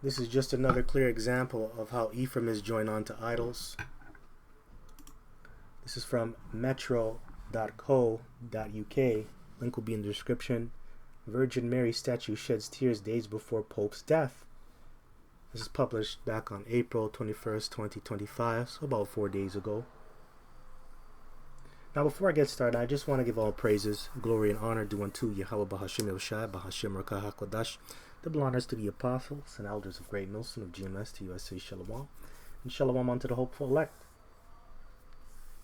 This is just another clear example of how Ephraim is joined on to idols. This is from metro.co.uk. Link will be in the description. Virgin Mary statue sheds tears days before Pope's death. This is published back on April 21st, 2025, so about 4 days ago. Now, before I get started, I just want to give all praises, glory, and honor due unto Yahweh Bahashim Yoshai, Bahashim Rakah HaKodash, double honors to the apostles and elders of Great Millstone of GMS to USA Shalom, and Shalom unto the hopeful elect.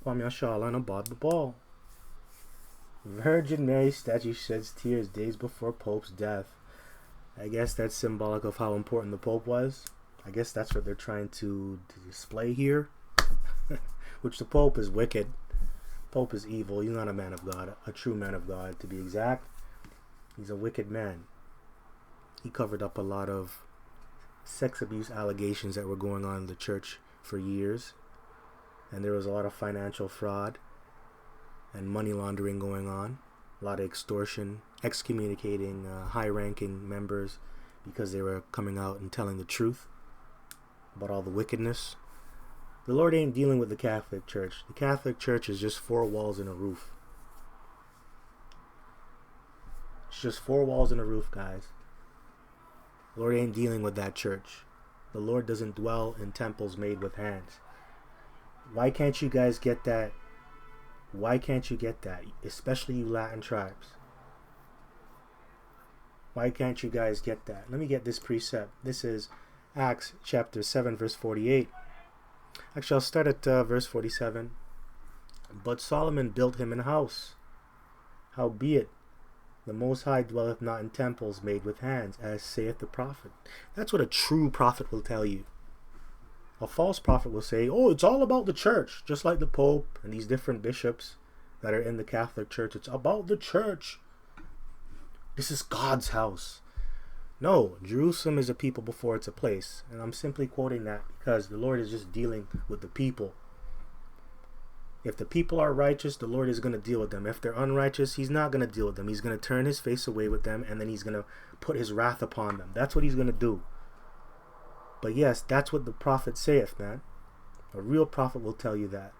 Kwam Yashala and Abad the Ball. Virgin Mary statue sheds tears days before Pope's death. I guess that's symbolic of how important the Pope was. I guess that's what they're trying to display here. Which the Pope is wicked. Pope is evil. He's not a man of God, a true man of God to be exact. He's a wicked man. He covered up a lot of sex abuse allegations that were going on in the church for years. And there was a lot of financial fraud and money laundering going on. A lot of extortion, excommunicating high-ranking members because they were coming out and telling the truth about all the wickedness. The Lord ain't dealing with the Catholic Church. The Catholic Church is just 4 walls and a roof. It's just 4 walls and a roof, guys. The Lord ain't dealing with that church. The Lord doesn't dwell in temples made with hands. Why can't you guys get that? Why can't you get that? Especially you Latin tribes. Why can't you guys get that? Let me get this precept. This is Acts chapter 7 verse 48. Actually, I'll start at verse 47. But Solomon built him an house. Howbeit, the Most High dwelleth not in temples made with hands, as saith the prophet. That's what a true prophet will tell you. A false prophet will say, oh, it's all about the church, just like the Pope and these different bishops that are in the Catholic Church. It's about the church. This is God's house. No, Jerusalem is a people before it's a place. And I'm simply quoting that because the Lord is just dealing with the people. If the people are righteous, the Lord is going to deal with them. If they're unrighteous, he's not going to deal with them. He's going to turn his face away with them, and then he's going to put his wrath upon them. That's what he's going to do. But yes, that's what the prophet saith, man. A real prophet will tell you that.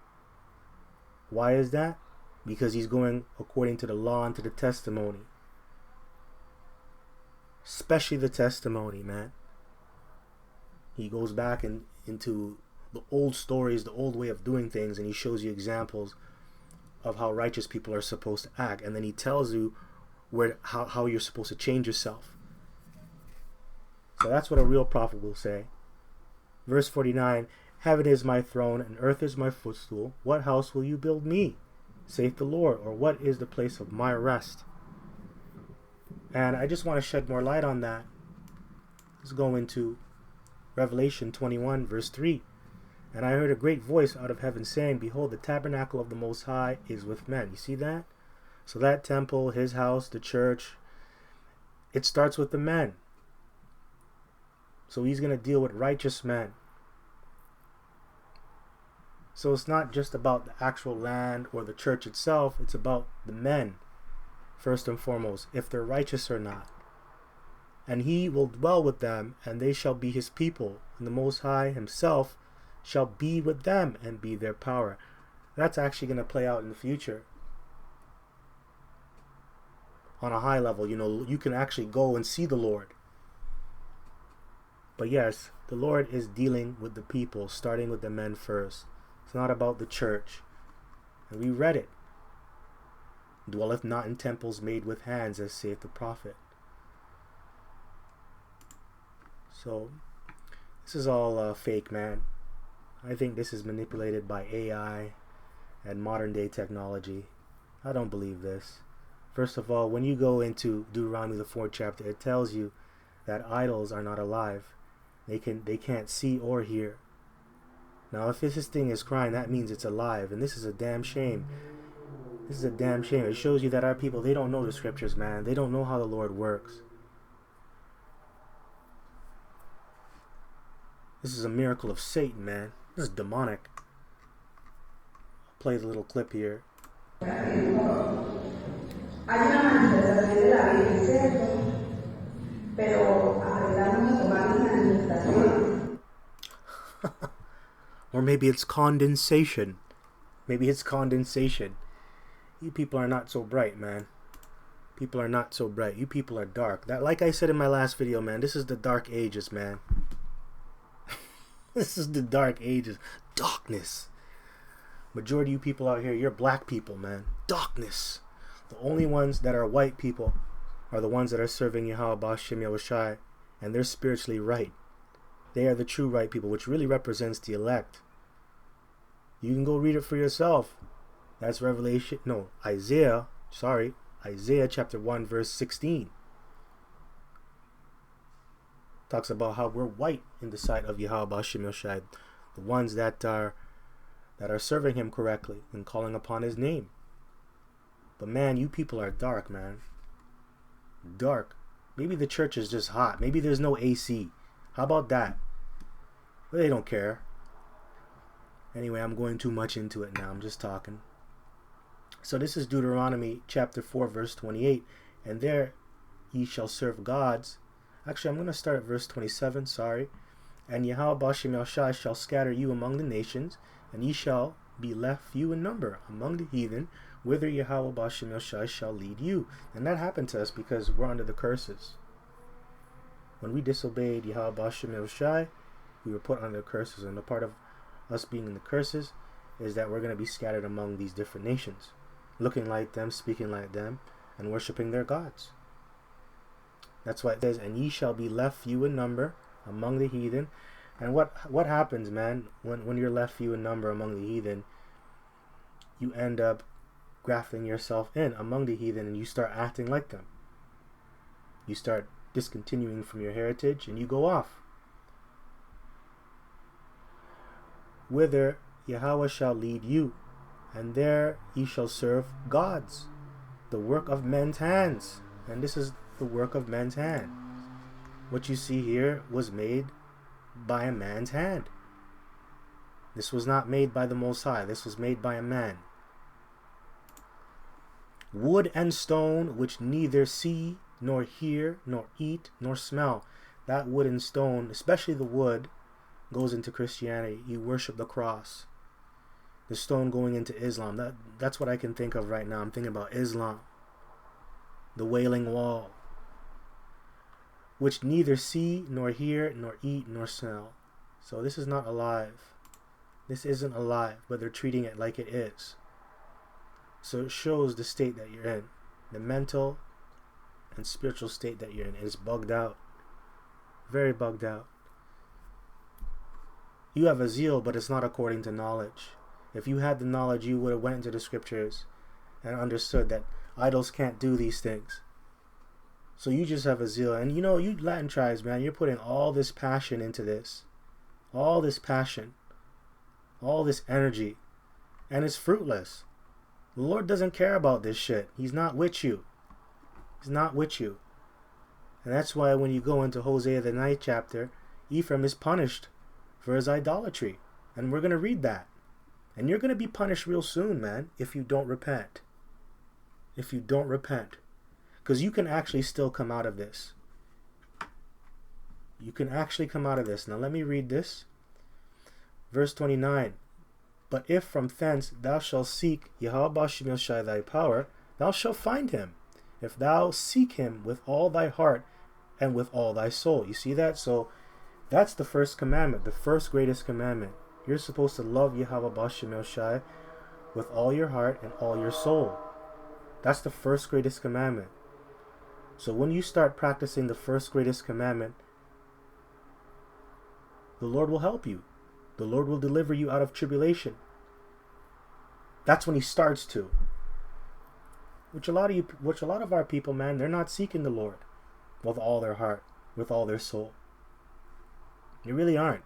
Why is that? Because he's going according to the law and to the testimony. Especially the testimony, man. He goes back into the old stories, the old way of doing things, and he shows you examples of how righteous people are supposed to act. And then he tells you how you're supposed to change yourself. So that's what a real prophet will say. Verse 49, heaven is my throne, and earth is my footstool. What house will you build me, saith the Lord? Or what is the place of my rest? And I just want to shed more light on that. Let's go into Revelation 21, verse 3. And I heard a great voice out of heaven saying, behold, the tabernacle of the Most High is with men. You see that? So that temple, his house, the church, it starts with the men. So he's going to deal with righteous men. So it's not just about the actual land or the church itself. It's about the men, first and foremost, if they're righteous or not. And he will dwell with them, and they shall be his people. And the Most High himself shall be with them and be their power. That's actually going to play out in the future. On a high level, you can actually go and see the Lord. But yes, the Lord is dealing with the people, starting with the men first. It's not about the church. And we read it. Dwelleth not in temples made with hands, as saith the prophet. So, this is all fake, man. I think this is manipulated by AI and modern day technology. I don't believe this. First of all, when you go into Deuteronomy the 4th chapter, it tells you that idols are not alive. They can't see or hear. Now, if this thing is crying, that means it's alive, and this is a damn shame. This is a damn shame. It shows you that our people, they don't know the scriptures, man. They don't know how the Lord works. This is a miracle of Satan, man. This is demonic. I'll play the little clip here. Hay una manifestación de la Or maybe it's condensation. Maybe it's condensation. You people are not so bright, man. People are not so bright. You people are dark. That, like I said in my last video, man, this is the dark ages, man. This is the dark ages. Darkness. Majority of you people out here, you're black people, man. Darkness. The only ones that are white people are the ones that are serving Yahweh B'Shem Yahushai, and they're spiritually right. They are the true right people, which really represents the elect. You can go read it for yourself. That's Isaiah chapter 1 verse 16. Talks about how we're white in the sight of Yahweh B'Shem Yahushai, the ones that are serving him correctly and calling upon his name. But man, you people are dark, man. Dark. Maybe the church is just hot. Maybe there's no AC. How about that? But they don't care. Anyway, I'm going too much into it now. I'm just talking. So this is Deuteronomy chapter 4 verse 28. And there ye shall serve gods. Actually, I'm going to start at verse 27. Sorry. And Yahweh B'Shem Yahushai shall scatter you among the nations, and ye shall be left few in number among the heathen, whither Yahweh B'Shem Yahushai shall lead you. And that happened to us because we're under the curses. When we disobeyed Yahweh B'Shem Yahushai, we were put under the curses. And a part of us being in the curses is that we're going to be scattered among these different nations, looking like them, speaking like them, and worshiping their gods. That's why it says, and ye shall be left few in number among the heathen. And what happens, man, when you're left few in number among the heathen? You end up grafting yourself in among the heathen, and you start acting like them. You start discontinuing from your heritage, and you go off. Whither Yahweh shall lead you, and there ye shall serve gods, the work of men's hands. And this is the work of men's hand. What you see here was made by a man's hand. This was not made by the Most High. This was made by a man. Wood and stone, which neither see, nor hear, nor eat, nor smell. That wood and stone, especially the wood, goes into Christianity. You worship the cross. The stone going into Islam. That's what I can think of right now. I'm thinking about Islam. The Wailing Wall. Which neither see, nor hear, nor eat, nor smell. So this is not alive. This isn't alive, but they're treating it like it is. So it shows the state that you're in. The mental and spiritual state that you're in. It's bugged out. Very bugged out. You have a zeal, but it's not according to knowledge. If you had the knowledge, you would have went into the scriptures and understood that idols can't do these things. So you just have a zeal. And you know, you Latin tribes, man, you're putting all this passion into this. All this passion. All this energy. And it's fruitless. The Lord doesn't care about this shit. He's not with you. He's not with you. And that's why when you go into Hosea the 9th chapter, Ephraim is punished for his idolatry. And we're going to read that. And you're going to be punished real soon, man, if you don't repent. If you don't repent. Because you can actually still come out of this. You can actually come out of this. Now let me read this. Verse 29. But if from thence thou shalt seek Yahweh B'Shem Yahushai thy power, thou shalt find him. If thou seek him with all thy heart and with all thy soul. You see that? So that's the first commandment. The first greatest commandment. You're supposed to love Yahweh B'Shem Yahushai with all your heart and all your soul. That's the first greatest commandment. So when you start practicing the first greatest commandment, the Lord will help you. The Lord will deliver you out of tribulation. That's when he starts to. Which a lot of our people, man, they're not seeking the Lord with all their heart, with all their soul. They really aren't.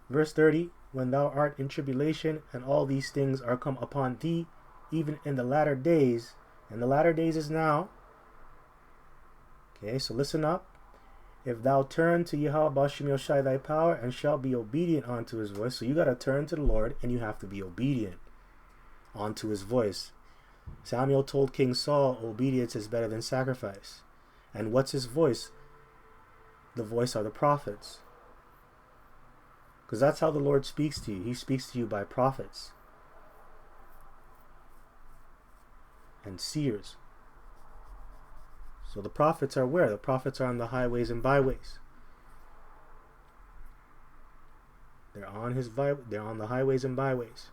Verse 30, when thou art in tribulation, and all these things are come upon thee, even in the latter days, and the latter days is now. Okay, so listen up. If thou turn to Yahweh B'Shem Yahushai thy power, and shalt be obedient unto his voice. So you got to turn to the Lord, and you have to be obedient unto his voice. Samuel told King Saul, obedience is better than sacrifice. And what's his voice? the voice are the prophets. Because that's how the Lord speaks to you. He speaks to you by prophets and seers. So the prophets are where? The prophets are on the highways and byways. They're on the highways and byways.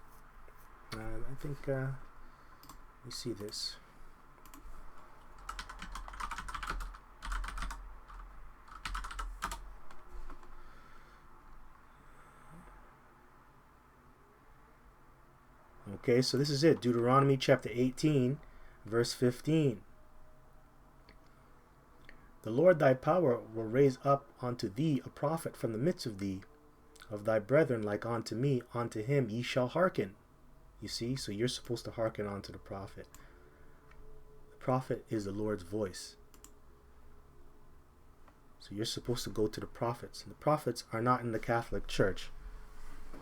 I think let me see this. Okay, so this is it. Deuteronomy chapter 18, verse 15. The Lord thy power will raise up unto thee a prophet from the midst of thee, of thy brethren like unto me, unto him ye shall hearken. You see, so you're supposed to hearken unto the prophet. The prophet is the Lord's voice. So you're supposed to go to the prophets. And the prophets are not in the Catholic Church.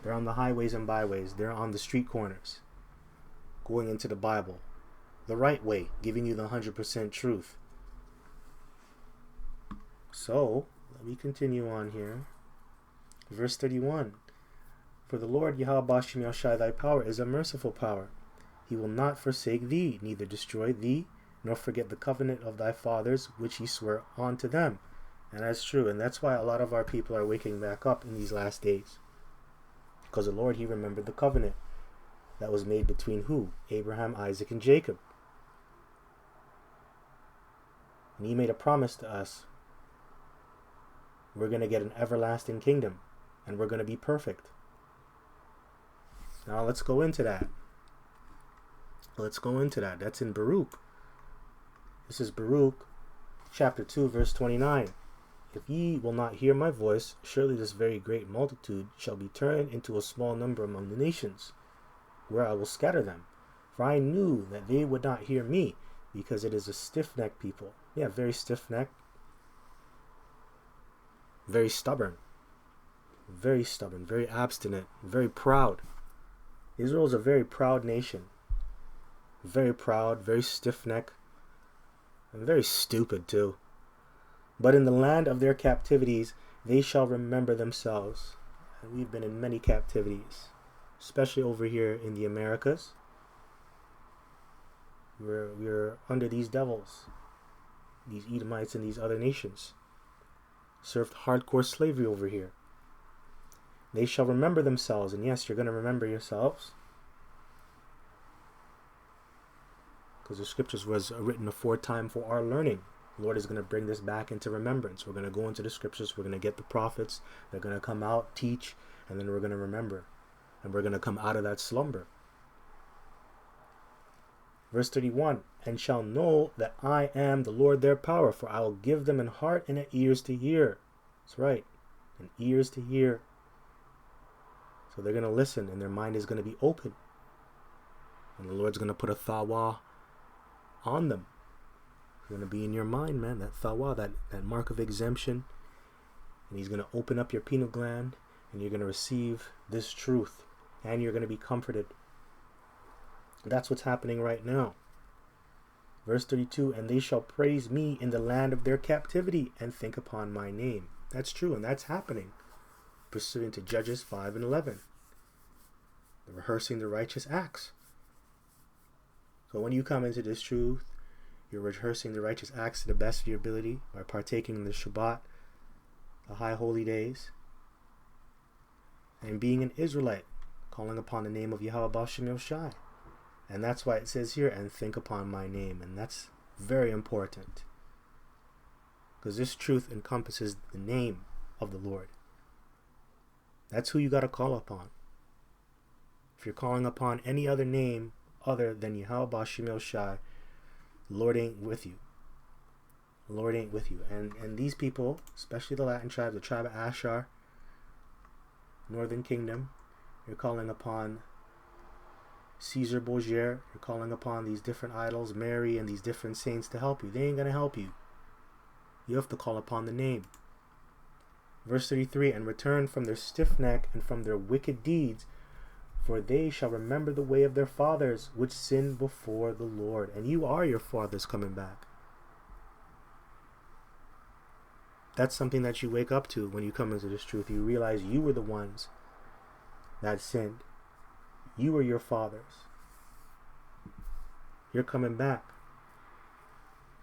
They're on the highways and byways. They're on the street corners, going into the Bible the right way, giving you the 100% truth. So, let me continue on here. Verse 31. For the Lord Yahweh Bashim Yashai, thy power is a merciful power. He will not forsake thee, neither destroy thee, nor forget the covenant of thy fathers, which he swore unto them. And that's true. And that's why a lot of our people are waking back up in these last days. Because the Lord, he remembered the covenant that was made between who? Abraham, Isaac, and Jacob. And he made a promise to us. We're going to get an everlasting kingdom. And we're going to be perfect. Now let's go into that. That's in Baruch. This is Baruch chapter 2, verse 29. If ye will not hear my voice, surely this very great multitude shall be turned into a small number among the nations, where I will scatter them. For I knew that they would not hear me, because it is a stiff-necked people. Yeah, very stiff-necked. Very stubborn, very obstinate, very proud. Israel is a very proud nation. Very proud, very stiff-necked, and very stupid too. But in the land of their captivities, they shall remember themselves. And we've been in many captivities, especially over here in the Americas. We're under these devils, these Edomites and these other nations. Served hardcore slavery over here. They shall remember themselves. And yes, you're going to remember yourselves. Because the scriptures was written aforetime for our learning. The Lord is going to bring this back into remembrance. We're going to go into the scriptures. We're going to get the prophets. They're going to come out, teach, and then we're going to remember. And we're going to come out of that slumber. Verse 31, and shall know that I am the Lord their power, for I will give them an heart and an ears to hear. That's right, and ears to hear. So they're going to listen, and their mind is going to be open. And the Lord's going to put a thawa on them. It's going to be in your mind, man, that thawa, that mark of exemption. And he's going to open up your pineal gland, and you're going to receive this truth, and you're going to be comforted. That's what's happening right now. Verse 32, and they shall praise me in the land of their captivity and think upon my name. That's true, and that's happening. Pursuant to Judges 5 and 11. They're rehearsing the righteous acts. So when you come into this truth, you're rehearsing the righteous acts to the best of your ability by partaking in the Shabbat, the high holy days, and being an Israelite, calling upon the name of Yahweh Bashim Yoshai. And that's why it says here, and think upon my name. And that's very important. Because this truth encompasses the name of the Lord. That's who you got to call upon. If you're calling upon any other name other than Yahweh Bashim Yoshai, the Lord ain't with you. The Lord ain't with you. And these people, especially the Latin tribes, the tribe of Asher, Northern Kingdom, you're calling upon Caesar Borgia, you're calling upon these different idols, Mary and these different saints to help you. They ain't going to help you. You have to call upon the name. Verse 33, and return from their stiff neck and from their wicked deeds, for they shall remember the way of their fathers, which sinned before the Lord. And you are your fathers coming back. That's something that you wake up to when you come into this truth. You realize you were the ones that sinned. You were your fathers. You're coming back.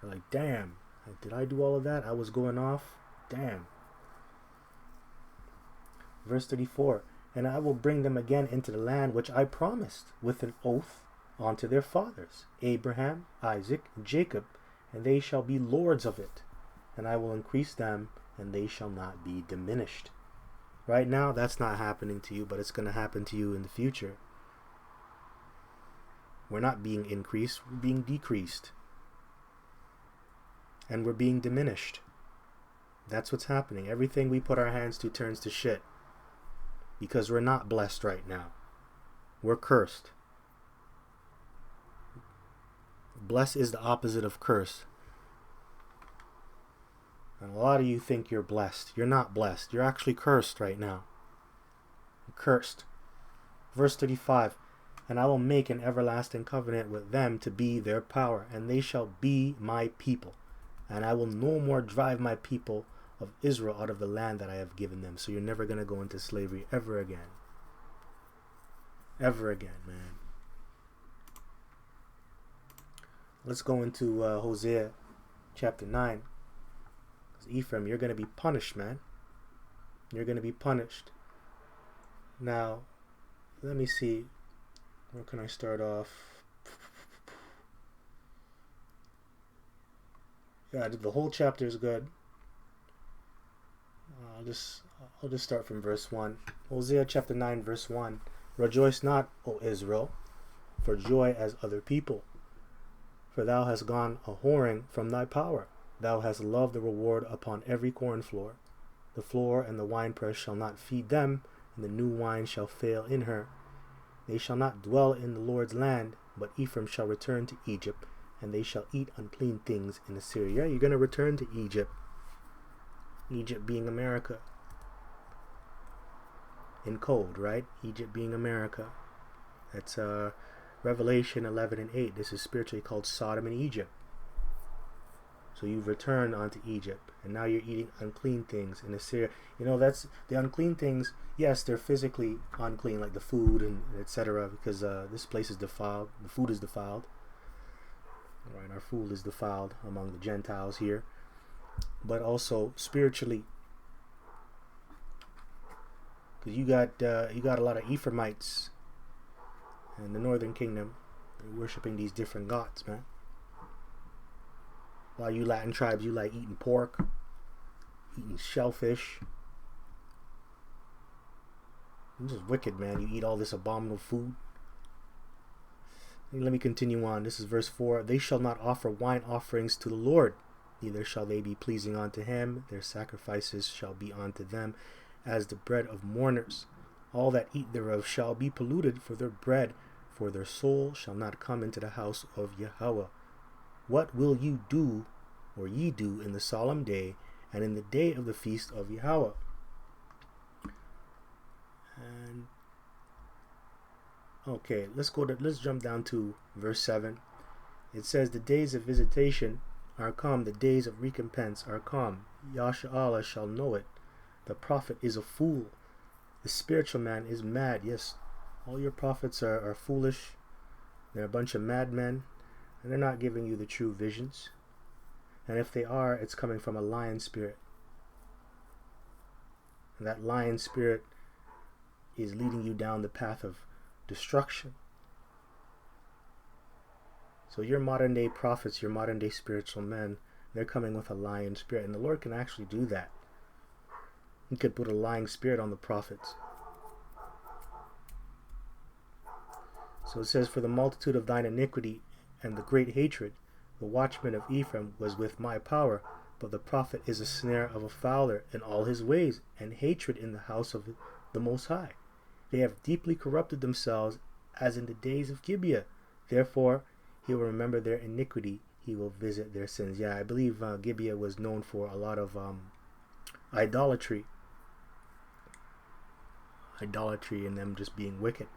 You're like, damn, did I do all of that? I was going off. Damn. Verse 34, and I will bring them again into the land which I promised with an oath unto their fathers, Abraham, Isaac, and Jacob, and they shall be lords of it. And I will increase them, and they shall not be diminished. Right now, that's not happening to you, but it's going to happen to you in the future. We're not being increased, we're being decreased. And we're being diminished. That's what's happening. Everything we put our hands to turns to shit. Because we're not blessed right now. We're cursed. Blessed is the opposite of curse. And a lot of you think you're blessed. You're not blessed. You're actually cursed right now. You're cursed. Verse 35, and I will make an everlasting covenant with them to be their power, and they shall be my people. And I will no more drive my people of Israel out of the land that I have given them. So you're never going to go into slavery ever again. Ever again, man. Let's go into Hosea chapter 9. Ephraim, you're going to be punished, man. You're going to be punished. Now, let me see. Where can I start off? Yeah, the whole chapter is good. I'll just start from verse 1. Hosea chapter 9, verse 1. Rejoice not, O Israel, for joy as other people. For thou hast gone a whoring from thy power. Thou hast loved the reward upon every corn floor. The floor and the winepress shall not feed them, and the new wine shall fail in her. They shall not dwell in the Lord's land, but Ephraim shall return to Egypt, and they shall eat unclean things in Assyria. You're going to return to Egypt. Egypt being America. In code, right? Egypt being America. That's Revelation 11 and 8. This is spiritually called Sodom and Egypt. So you've returned onto Egypt, and now you're eating unclean things in Assyria. You know, that's the unclean things. Yes, they're physically unclean, like the food and etc. Because this place is defiled. The food is defiled. All right, our food is defiled among the Gentiles here, but also spiritually, because you got a lot of Ephraimites in the northern kingdom. They're worshiping these different gods, man. While you Latin tribes, you like eating pork, eating shellfish. You're just wicked, man. You eat all this abominable food. Let me continue on. This is verse 4. They shall not offer wine offerings to the Lord, neither shall they be pleasing unto him. Their sacrifices shall be unto them as the bread of mourners. All that eat thereof shall be polluted for their bread, for their soul shall not come into the house of Yahweh. What will you do, or ye do, in the solemn day, and in the day of the feast of Yahweh? And okay, let's jump down to verse 7. It says, the days of visitation are come, the days of recompense are come. Yasharahla shall know it. The prophet is a fool. The spiritual man is mad. Yes, all your prophets are foolish. They're a bunch of madmen. And they're not giving you the true visions. And if they are, it's coming from a lion spirit. And that lion spirit is leading you down the path of destruction. So your modern day prophets, your modern day spiritual men, they're coming with a lion spirit. And the Lord can actually do that. He could put a lying spirit on the prophets. So it says, for the multitude of thine iniquity and the great hatred, the watchman of Ephraim was with my power, but the prophet is a snare of a fowler in all his ways, and hatred in the house of the Most High. They have deeply corrupted themselves, as in the days of Gibeah. Therefore, he will remember their iniquity, he will visit their sins. Yeah, I believe Gibeah was known for a lot of idolatry. Idolatry and them just being wicked.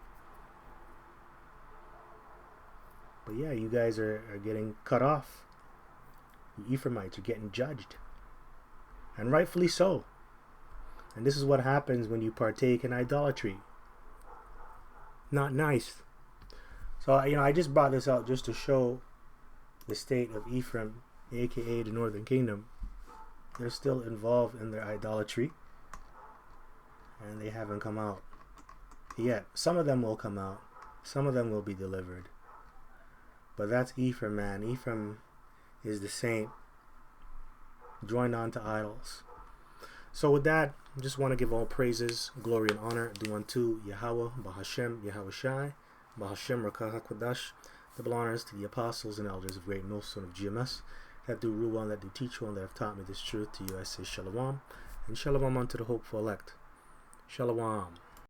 But yeah, you guys are getting cut off. You Ephraimites are getting judged. And rightfully so. And this is what happens when you partake in idolatry. Not nice. So, I just brought this out just to show the state of Ephraim, aka the Northern Kingdom. They're still involved in their idolatry, and they haven't come out yet. Some of them will come out. Some of them will be delivered. But that's Ephraim, man. Ephraim is the saint joined on to idols. So with that, I just want to give all praises, glory, and honor due unto Yahweh, Bahashem, Yahweh Shai, Bahashem, Rakah HaKodash. Double honors to the apostles and elders of Great Millstone of GMS that do rule on, that do teach on, that have taught me this truth. To you I say Shalom, and Shalom unto the hopeful elect. Shalom.